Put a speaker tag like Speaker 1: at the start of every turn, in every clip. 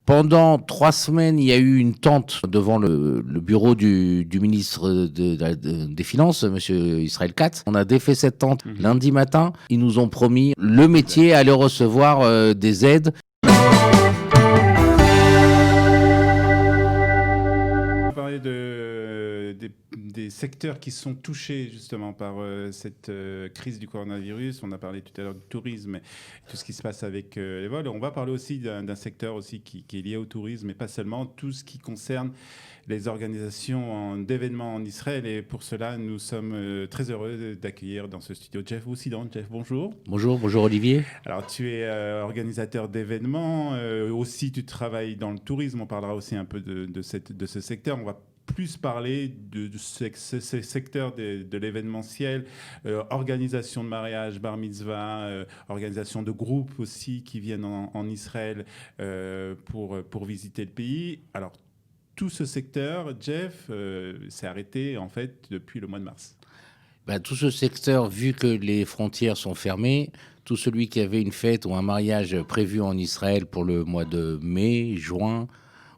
Speaker 1: Pendant 3 semaines, il y a eu une tente devant le bureau du ministre des Finances, M. Israël Katz. On a défait cette tente lundi matin. Ils nous ont promis le métier allait recevoir des aides.
Speaker 2: On parlait des secteurs qui sont touchés justement par cette crise du coronavirus. On a parlé tout à l'heure du tourisme et tout ce qui se passe avec les vols. On va parler aussi d'un secteur aussi qui est lié au tourisme, mais pas seulement, tout ce qui concerne les organisations d'événements en Israël. Et pour cela, nous sommes très heureux d'accueillir dans ce studio Jeff Boussidan. Jeff, bonjour.
Speaker 1: Bonjour Olivier.
Speaker 2: Alors, tu es organisateur d'événements. Aussi, tu travailles dans le tourisme. On parlera aussi un peu de ce secteur. On va plus parler de ce secteur de l'événementiel, organisation de mariage, bar mitzvah, organisation de groupes aussi qui viennent en Israël pour visiter le pays. Alors, tout ce secteur, Jeff, s'est arrêté en fait depuis le mois de mars.
Speaker 1: Tout ce secteur, vu que les frontières sont fermées, tout celui qui avait une fête ou un mariage prévu en Israël pour le mois de mai, juin,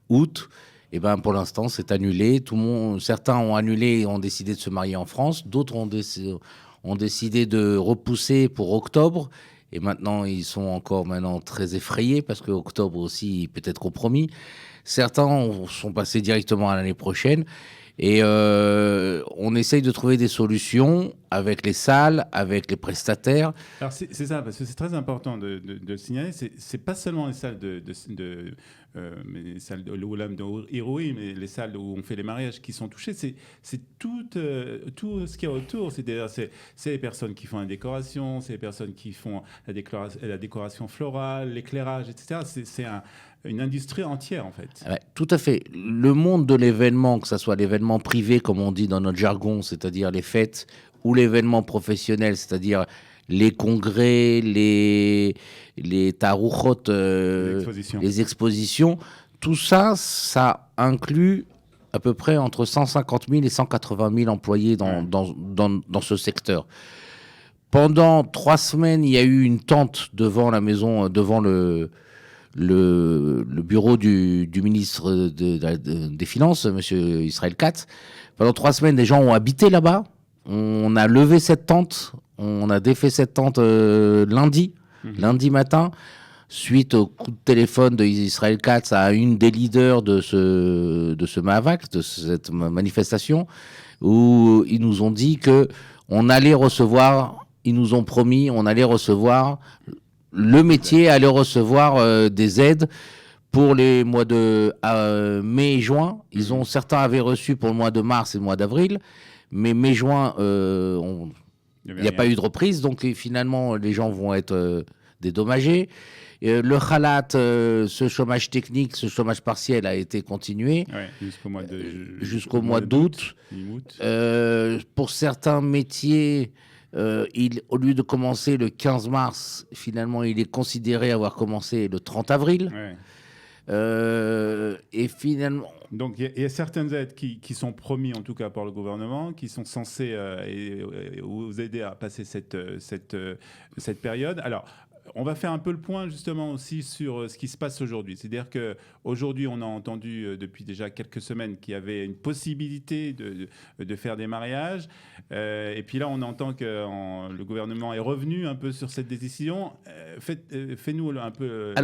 Speaker 1: août, pour l'instant, c'est annulé. Certains ont annulé et ont décidé de se marier en France. D'autres ont décidé de repousser pour octobre. Et maintenant, ils sont encore très effrayés parce que octobre aussi peut être compromis. Certains sont passés directement à l'année prochaine. Et on essaye de trouver des solutions avec les salles, avec les prestataires.
Speaker 2: Alors c'est ça, parce que c'est très important de le signaler. C'est pas seulement les salles les salles de l'Oulam de Héroï, mais les salles où on fait les mariages qui sont touchées. C'est tout ce qui est autour. C'est les personnes qui font la décoration, c'est les personnes qui font la décoration florale, l'éclairage, etc. C'est une industrie entière, en fait.
Speaker 1: Ouais, tout à fait. Le monde de l'événement, que ce soit l'événement privé, comme on dit dans notre jargon, c'est-à-dire les fêtes, ou l'événement professionnel, c'est-à-dire les congrès, les tarouchot, les expositions, tout ça, ça inclut à peu près entre 150 000 et 180 000 employés dans ce secteur. Pendant 3 semaines, il y a eu une tente devant la maison, devant le bureau du ministre des Finances, M. Israël Katz. Pendant 3 semaines, des gens ont habité là-bas. On a levé cette tente, on a défait cette tente lundi matin, suite au coup de téléphone d'Israël Katz à une des leaders de ce Mavak, de cette manifestation, où ils nous ont dit qu'on allait recevoir, ils nous ont promis, on allait recevoir, le métier allait recevoir des aides pour les mois de mai et juin. Certains avaient reçu pour le mois de mars et le mois d'avril, mais mai-juin, il n'y a pas eu de reprise, donc finalement les gens vont être dédommagés. Le khalat, ce chômage technique, ce chômage partiel a été continué jusqu'au mois d'août. Pour certains métiers, au lieu de commencer le 15 mars, finalement il est considéré avoir commencé le 30 avril. Et finalement...
Speaker 2: Donc il y a certaines aides qui sont promises en tout cas par le gouvernement, qui sont censées vous aider à passer cette période. Alors, on va faire un peu le point justement aussi sur ce qui se passe aujourd'hui. C'est-à-dire qu'aujourd'hui, on a entendu depuis déjà quelques semaines qu'il y avait une possibilité de faire des mariages. Et puis là, on entend que le gouvernement est revenu un peu sur cette décision. Fais-nous un peu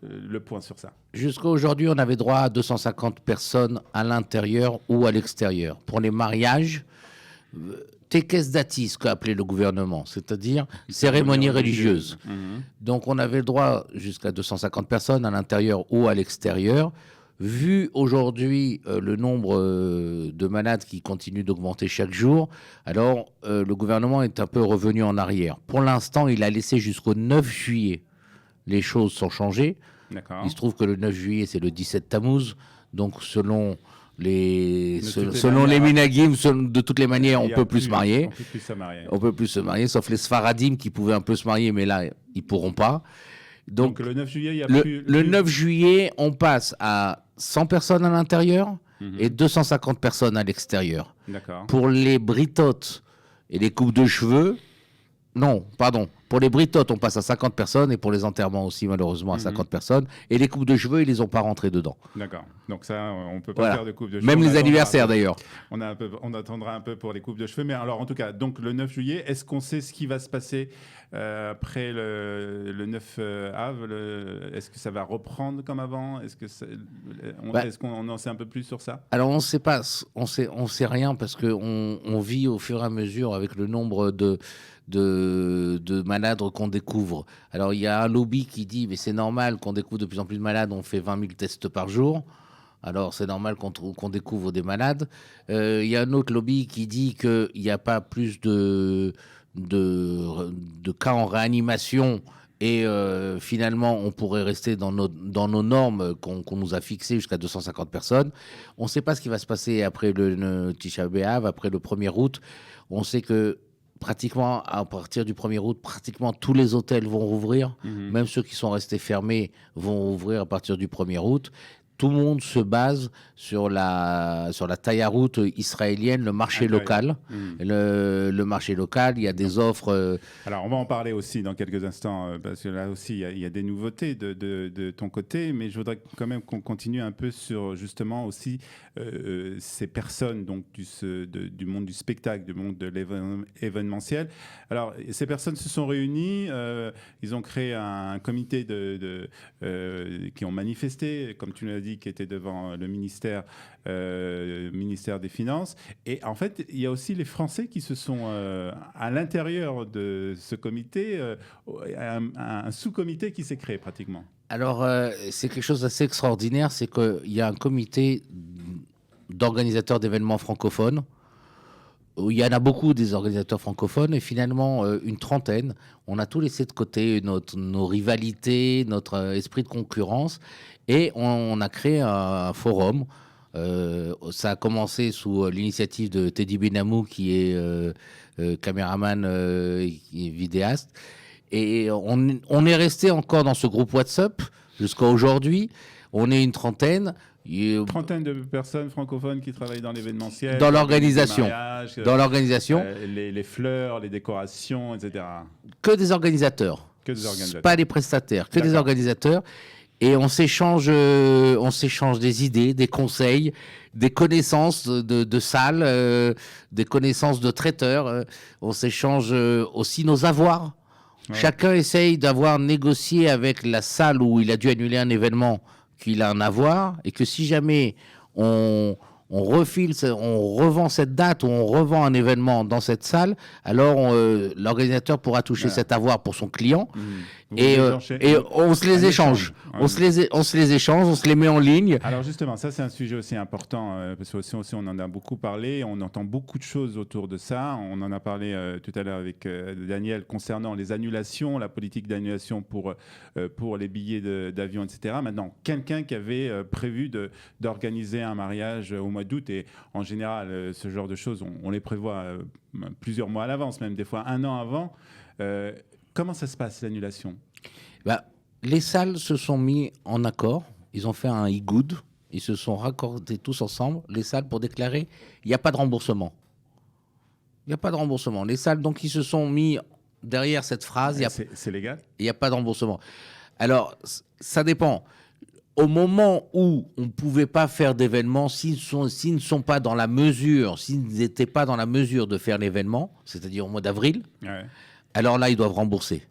Speaker 2: le point sur ça.
Speaker 1: Jusqu'à aujourd'hui, on avait droit à 250 personnes à l'intérieur ou à l'extérieur. Pour les mariages... Tekes datis, qu'a appelé le gouvernement, c'est-à-dire cérémonie religieuse. Donc on avait le droit jusqu'à 250 personnes à l'intérieur ou à l'extérieur. Vu aujourd'hui le nombre de malades qui continue d'augmenter chaque jour, alors le gouvernement est un peu revenu en arrière. Pour l'instant, il a laissé jusqu'au 9 juillet. Les choses sont changées.
Speaker 2: D'accord.
Speaker 1: Il se trouve que le 9 juillet, c'est le 17 Tammuz. Donc selon les minagim, de toutes les manières, on peut plus se marier. On peut plus se marier, sauf les Sfaradim qui pouvaient un peu se marier, mais là, ils pourront pas. Donc
Speaker 2: le 9 juillet,
Speaker 1: le 9 juillet, on passe à 100 personnes à l'intérieur et 250 personnes à l'extérieur.
Speaker 2: D'accord.
Speaker 1: Pour les britotes et les coupes de cheveux, non, pardon, Pour les britotes, on passe à 50 personnes et pour les enterrements aussi, malheureusement, à 50 personnes. Et les coupes de cheveux, ils les ont pas rentrées dedans.
Speaker 2: D'accord. Donc ça, on peut pas faire de coupe de cheveux.
Speaker 1: Même les anniversaires, d'ailleurs.
Speaker 2: On attendra un peu pour les coupes de cheveux. Mais alors, en tout cas, donc le 9 juillet, est-ce qu'on sait ce qui va se passer après le 9 av? Est-ce que ça va reprendre comme avant? Est-ce qu'on en sait un peu plus sur ça?
Speaker 1: Alors, on ne sait pas. On sait rien parce qu'on vit au fur et à mesure avec le nombre de malades qu'on découvre. Alors, il y a un lobby qui dit mais c'est normal qu'on découvre de plus en plus de malades, on fait 20 000 tests par jour. Alors, c'est normal qu'on découvre des malades. Il y a un autre lobby qui dit qu'il n'y a pas plus de cas en réanimation et finalement, on pourrait rester dans nos normes qu'on nous a fixées jusqu'à 250 personnes. On ne sait pas ce qui va se passer après le Tisha B'Av, après le 1er août. On sait que pratiquement, à partir du 1er août, pratiquement tous les hôtels vont rouvrir. Même ceux qui sont restés fermés vont rouvrir à partir du 1er août. Tout le monde se base sur la taille à route israélienne, le marché local. Le marché local, il y a des offres.
Speaker 2: Alors, on va en parler aussi dans quelques instants, parce que là aussi, il y a des nouveautés de ton côté, mais je voudrais quand même qu'on continue un peu sur justement aussi ces personnes donc, du monde du spectacle, du monde de l'événementiel. Alors, ces personnes se sont réunies, ils ont créé un comité qui ont manifesté, comme tu l'as dit, qui était devant le ministère des Finances. Et en fait, il y a aussi les Français qui se sont, à l'intérieur de ce comité, un sous-comité qui s'est créé pratiquement.
Speaker 1: Alors, c'est quelque chose d'assez extraordinaire, c'est qu'il y a un comité d'organisateurs d'événements francophones, où il y en a beaucoup des organisateurs francophones, et finalement, une trentaine. On a tout laissé de côté, nos rivalités, notre esprit de concurrence, et on a créé un forum. Ça a commencé sous l'initiative de Teddy Benamou, qui est caméraman et vidéaste. Et on est resté encore dans ce groupe WhatsApp jusqu'à aujourd'hui. On est une trentaine.
Speaker 2: Une trentaine de personnes francophones qui travaillent dans l'événementiel.
Speaker 1: Dans l'organisation. Dans l'organisation.
Speaker 2: Les fleurs, les décorations, etc.
Speaker 1: Que des organisateurs.
Speaker 2: Que des organisateurs.
Speaker 1: Pas des prestataires, que des organisateurs. Et on s'échange des idées, des conseils, des connaissances de salles, des connaissances de traiteurs. On s'échange aussi nos avoirs. Ouais. Chacun essaye d'avoir négocié avec la salle où il a dû annuler un événement qu'il a un avoir, et que si jamais on revend cette date ou on revend un événement dans cette salle, alors l'organisateur pourra toucher cet avoir pour son client. Et on se les échange. On se les échange, on se les met en ligne.
Speaker 2: Alors justement, ça c'est un sujet aussi important, parce que aussi on en a beaucoup parlé, on entend beaucoup de choses autour de ça. On en a parlé tout à l'heure avec Daniel concernant les annulations, la politique d'annulation pour les billets d'avion, etc. Maintenant, quelqu'un qui avait prévu d'organiser un mariage au mois d'août, et en général, ce genre de choses, on les prévoit plusieurs mois à l'avance, même des fois un an avant. Comment ça se passe, l'annulation?
Speaker 1: Les salles se sont mis en accord. Ils ont fait un e-good. Ils se sont raccordés tous ensemble, les salles, pour déclarer il n'y a pas de remboursement. Il n'y a pas de remboursement. Les salles, donc, ils se sont mis derrière cette phrase.
Speaker 2: C'est légal? Il
Speaker 1: n'y a pas de remboursement. Alors, ça dépend. Au moment où on ne pouvait pas faire d'événement, s'ils ne sont pas dans la mesure, s'ils n'étaient pas dans la mesure de faire l'événement, c'est-à-dire au mois d'avril, alors là, ils doivent rembourser.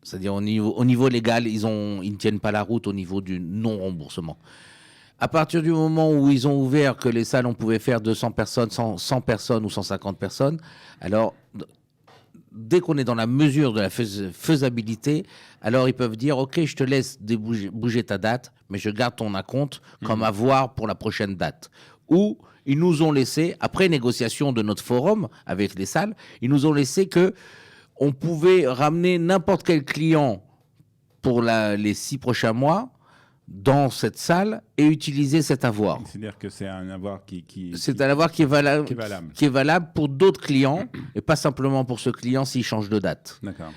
Speaker 1: C'est-à-dire au niveau légal, ils ne tiennent pas la route au niveau du non-remboursement. À partir du moment où ils ont ouvert que les salles, on pouvait faire 200 personnes, 100 personnes ou 150 personnes, alors dès qu'on est dans la mesure de la faisabilité, alors ils peuvent dire « Ok, je te laisse bouger ta date, mais je garde ton acompte comme avoir pour la prochaine date. » Ou ils nous ont laissé, après négociation de notre forum avec les salles, ils nous ont laissé que on pouvait ramener n'importe quel client pour les 6 prochains mois dans cette salle et utiliser cet avoir.
Speaker 2: C'est-à-dire que c'est un avoir
Speaker 1: c'est un avoir qui est valable pour d'autres clients et pas simplement pour ce client s'il change de date.
Speaker 2: D'accord.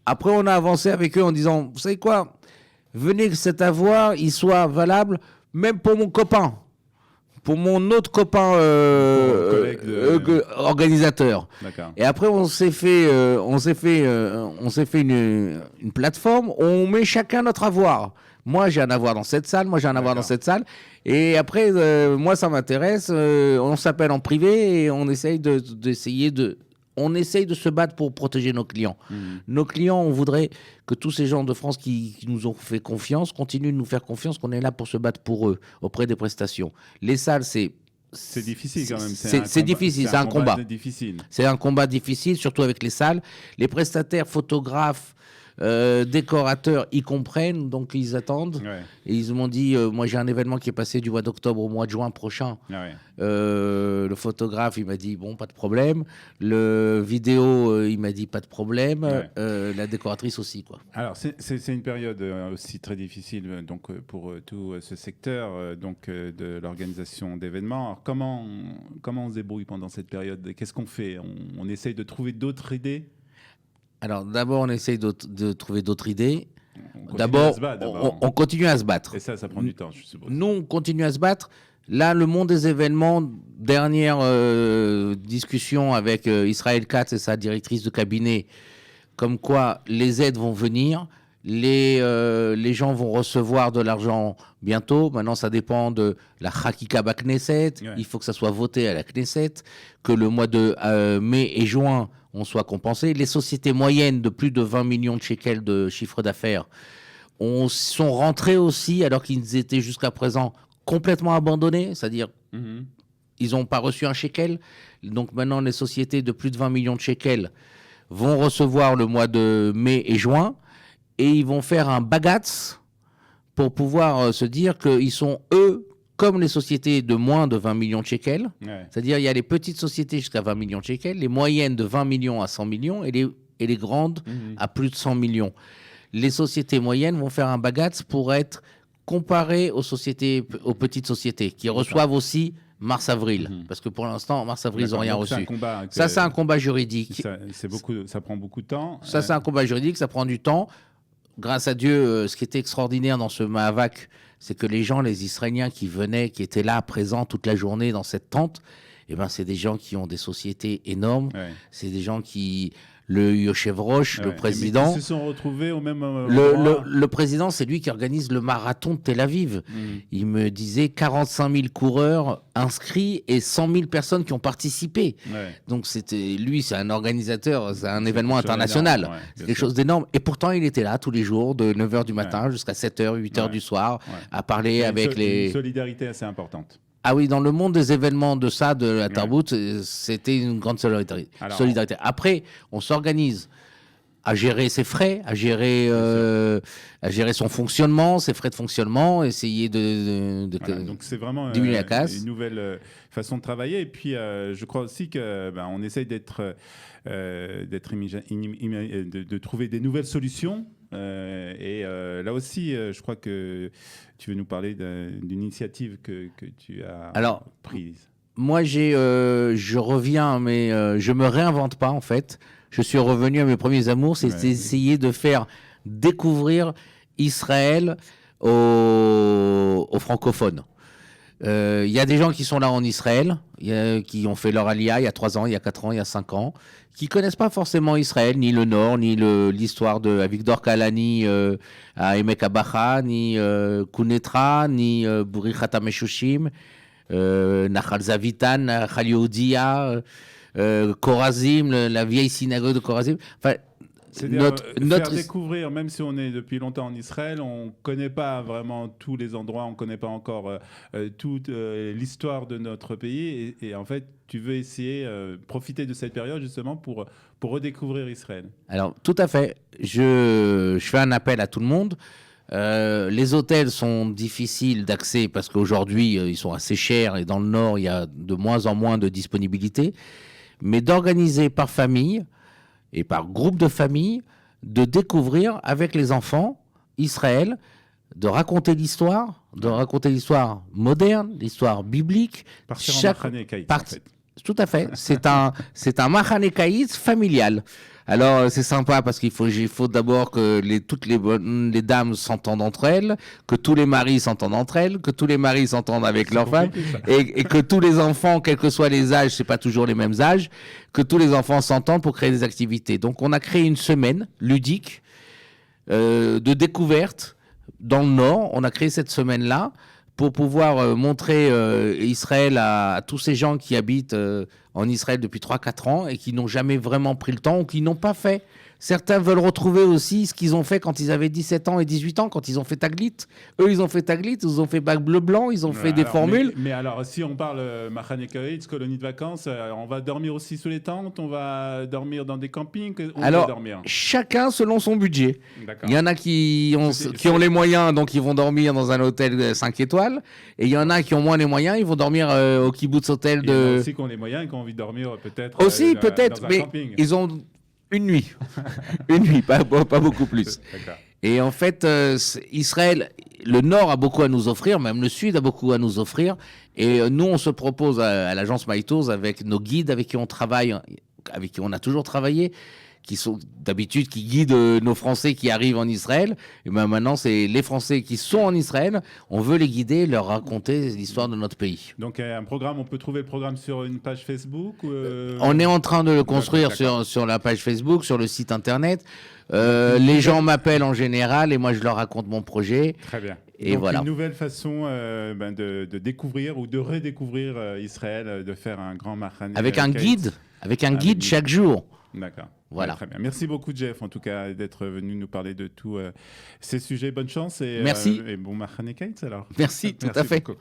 Speaker 1: Après, on a avancé avec eux en disant, vous savez quoi, venez que cet avoir, il soit valable même pour mon copain. pour mon autre copain organisateur.
Speaker 2: D'accord.
Speaker 1: Et après, on s'est fait une plateforme où on met chacun notre avoir. Moi, j'ai un avoir dans cette salle, moi, j'ai un avoir dans cette salle. Et après, moi, ça m'intéresse. On s'appelle en privé et on essaye on essaye de se battre pour protéger nos clients. Nos clients, on voudrait que tous ces gens de France qui nous ont fait confiance continuent de nous faire confiance, qu'on est là pour se battre pour eux, auprès des prestations. Les salles, c'est
Speaker 2: difficile quand même.
Speaker 1: C'est difficile, c'est un combat.
Speaker 2: Difficile.
Speaker 1: C'est un combat difficile, surtout avec les salles. Les prestataires, photographes, décorateurs, ils comprennent, donc ils attendent.
Speaker 2: Ouais.
Speaker 1: Et ils m'ont dit, moi j'ai un événement qui est passé du mois d'octobre au mois de juin prochain.
Speaker 2: Ouais.
Speaker 1: Le photographe, il m'a dit, bon, pas de problème. Le vidéo, il m'a dit, pas de problème.
Speaker 2: Ouais.
Speaker 1: La décoratrice aussi, quoi.
Speaker 2: Alors, c'est une période aussi très difficile donc, pour tout ce secteur de l'organisation d'événements. Alors, comment on se débrouille pendant cette période? Qu'est-ce qu'on fait? On essaye de trouver d'autres idées?
Speaker 1: Alors, d'abord, on essaye de trouver d'autres idées.
Speaker 2: On
Speaker 1: continue à se battre.
Speaker 2: Et ça prend du temps, je suppose.
Speaker 1: Nous, on continue à se battre. Là, le monde des événements, dernière discussion avec Israël Katz et sa directrice de cabinet, comme quoi les aides vont venir, les gens vont recevoir de l'argent bientôt. Maintenant, ça dépend de la Hakika Knesset. Ouais. Il faut que ça soit voté à la Knesset, que le mois de mai et juin, on soit compensé. Les sociétés moyennes de plus de 20 millions de shekels de chiffre d'affaires sont rentrées aussi, alors qu'ils étaient jusqu'à présent complètement abandonnés, c'est-à-dire ils n'ont pas reçu un shekel. Donc maintenant, les sociétés de plus de 20 millions de shekels vont recevoir le mois de mai et juin, et ils vont faire un bagatz pour pouvoir se dire qu'ils sont, eux, comme les sociétés de moins de 20 millions de shekels. Ouais. C'est-à-dire il y a les petites sociétés jusqu'à 20 millions de shekels, les moyennes de 20 millions à 100 millions et les grandes à plus de 100 millions. Les sociétés moyennes vont faire un bagatz pour être comparées aux petites sociétés qui reçoivent aussi mars-avril. Parce que pour l'instant, mars-avril, ils n'ont rien reçu. Ça, c'est un combat juridique.
Speaker 2: Ça prend beaucoup de temps.
Speaker 1: Ça, c'est un combat juridique, ça prend du temps. Grâce à Dieu, ce qui était extraordinaire dans ce Mahavak, c'est que les gens, les Israéliens qui venaient, qui étaient là, présents toute la journée dans cette tente, eh ben, c'est des gens qui ont des sociétés énormes. Ouais. C'est des gens qui... Le Yoshev-Rosh, le président...
Speaker 2: Ils se sont retrouvés au même moment.
Speaker 1: Le président, c'est lui qui organise le marathon de Tel Aviv. Il me disait 45 000 coureurs inscrits et 100 000 personnes qui ont participé. Ouais. Donc, lui, c'est un organisateur, c'est un événement international. Énorme, c'est quelque chose d'énorme. Et pourtant, il était là tous les jours, de 9h du matin jusqu'à 7h, 8h du soir, à parler avec les...
Speaker 2: Une solidarité assez importante.
Speaker 1: Ah oui, dans le monde des événements de la Tarbout, c'était une grande solidarité. Après, on s'organise à gérer ses frais, à gérer son fonctionnement, ses frais de fonctionnement, essayer
Speaker 2: donc c'est vraiment
Speaker 1: diminuer la casse.
Speaker 2: Une nouvelle façon de travailler. Et puis, je crois aussi qu'on essaye de trouver des nouvelles solutions. Là aussi, je crois que tu veux nous parler d'une initiative que tu as prise.
Speaker 1: Moi, je reviens, mais je me réinvente pas en fait. Je suis revenu à mes premiers amours, c'est essayer de faire découvrir Israël aux francophones. Il y a des gens qui sont là en Israël, qui ont fait leur aliyah il y a 3 ans, il y a 4 ans, il y a 5 ans, qui connaissent pas forcément Israël, ni le Nord, ni l'histoire de Avigdor Kalani à Emek Abacha, ni Kunetra, ni Burichat HaMeshushim, Nachal Zavitan, Nachal Yehudia, Korazim, la vieille synagogue de Korazim. Enfin,
Speaker 2: c'est-à-dire faire découvrir, même si on est depuis longtemps en Israël, on ne connaît pas vraiment tous les endroits, on ne connaît pas encore toute l'histoire de notre pays. Et en fait, tu veux essayer profiter de cette période justement pour redécouvrir Israël.
Speaker 1: Alors, tout à fait. Je fais un appel à tout le monde. Les hôtels sont difficiles d'accès parce qu'aujourd'hui, ils sont assez chers et dans le Nord, il y a de moins en moins de disponibilité. Mais d'organiser par famille et par groupe de famille, de découvrir avec les enfants Israël, de raconter l'histoire moderne, l'histoire biblique.
Speaker 2: Partir en Machane Kaïtz, en fait.
Speaker 1: Tout à fait. C'est un Machane Kaïtz familial, Alors, c'est sympa parce il faut d'abord que toutes les dames s'entendent entre elles, que tous les maris s'entendent entre elles, que tous les maris s'entendent avec leurs femmes, et que tous les enfants, quels que soient les âges, c'est pas toujours les mêmes âges, que tous les enfants s'entendent pour créer des activités. Donc, on a créé une semaine ludique de découverte dans le Nord. On a créé cette semaine-là pour pouvoir montrer Israël à tous ces gens qui habitent en Israël depuis 3-4 ans et qui n'ont jamais vraiment pris le temps ou qui n'ont pas fait. Certains veulent retrouver aussi ce qu'ils ont fait quand ils avaient 17 ans et 18 ans, quand ils ont fait Taglit. Eux, ils ont fait Taglit, ils ont fait bac bleu-blanc, ils ont fait des formules.
Speaker 2: Mais alors, si on parle Mahane Karitz, colonie de vacances, on va dormir aussi sous les tentes, on va dormir dans des campings, où
Speaker 1: alors,
Speaker 2: on va dormir
Speaker 1: chacun selon son budget. Il y en a qui ont les moyens, donc ils vont dormir dans un hôtel 5 étoiles. Et il y en a qui ont moins les moyens, ils vont dormir au kibbutz hôtel de...
Speaker 2: Il y en a aussi qui ont les moyens et qui ont envie de dormir peut-être
Speaker 1: peut-être,
Speaker 2: dans un
Speaker 1: mais
Speaker 2: camping.
Speaker 1: ils ont une nuit. Une nuit, pas beaucoup plus. Et en fait, Israël, le Nord a beaucoup à nous offrir, même le Sud a beaucoup à nous offrir. Et nous, on se propose à l'agence Maïtos avec nos guides avec qui on travaille, avec qui on a toujours travaillé, qui sont d'habitude qui guident nos Français qui arrivent en Israël. Et ben maintenant, c'est les Français qui sont en Israël. On veut les guider, leur raconter l'histoire de notre pays.
Speaker 2: Donc, un programme, on peut trouver le programme sur une page Facebook
Speaker 1: On est en train de le construire sur la page Facebook, sur le site internet. Les gens m'appellent en général et moi, je leur raconte mon projet.
Speaker 2: Très bien.
Speaker 1: Et
Speaker 2: donc,
Speaker 1: voilà.
Speaker 2: Une nouvelle façon de découvrir ou de redécouvrir Israël, de faire un grand Mahane.
Speaker 1: Avec un guide chaque jour.
Speaker 2: D'accord.
Speaker 1: Voilà.
Speaker 2: Très bien. Merci beaucoup, Jeff, en tout cas, d'être venu nous parler de tous ces sujets. Bonne chance et,
Speaker 1: Merci.
Speaker 2: Et bon Mahane Kaitz alors.
Speaker 1: Merci, tout à fait.
Speaker 2: Beaucoup.